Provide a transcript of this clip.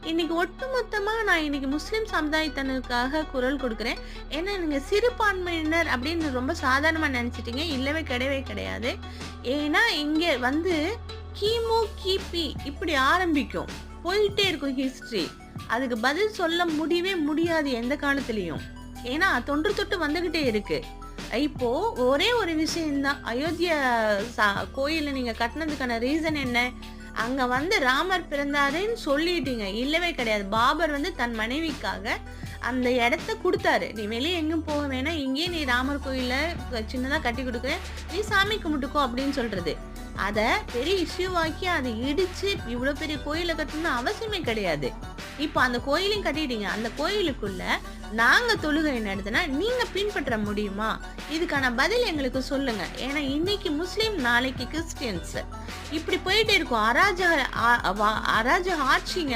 இன்னைக்கு ஒட்டுமொத்தமா நான் இன்னைக்கு முஸ்லிம் சமுதாயத்தினருக்காக குரல் கொடுக்குறேன். ஏன்னா, நீங்க சிறுபான்மையினர் அப்படின்னு ரொம்ப சாதாரணமா நெனச்சுட்டீங்க. இல்லவே கிடையவே கிடையாது. ஏன்னா, இங்க வந்து கிமு, கிபி இப்படி ஆரம்பிக்கும். போயிட்டே இருக்கும் ஹிஸ்ட்ரி. அதுக்கு பதில் சொல்ல முடியவே முடியாது எந்த காலத்திலயும். ஏன்னா, தொன்று தொட்டு வந்துகிட்டே இருக்கு. இப்போ ஒரே ஒரு விஷயம் தான். அயோத்தியா ச கோயில நீங்க கட்டுனதுக்கான ரீசன் என்ன? அங்க வந்து ராமர் பிறந்தாருன்னு சொல்லிட்டீங்க. இல்லவே கிடையாது. பாபர் வந்து தன் மனைவிக்காக அந்த இடத்த குடுத்தாரு. "நீ வெளிய எங்கேயும் போக வேணாம். இங்கேயே நீ ராமர் கோயில சின்னதா கட்டிக் குடுக்குறேன். நீ சாமி கும்பிட்டுக்கோ" அப்படின்னு சொல்றது. அத பெரிய இஷ்யூவாக்கி அத இடிச்சு இவ்ளோ பெரிய கோயில கட்டணும்னு அவசியமே கிடையாது. இப்ப அந்த கோயிலையும் கட்டிட்டீங்க. அந்த கோயிலுக்குள்ள நாங்க தொழுகை நடத்தினா நீங்க பின்பற்ற முடியுமா? இதுக்கான பதில் எங்களுக்கு சொல்லுங்க. ஏன்னா இன்னைக்கு முஸ்லிம், நாளைக்கு கிறிஸ்டியன்ஸ். இப்படி போயிட்டே இருக்கும். அராஜக ஆட்சிங்க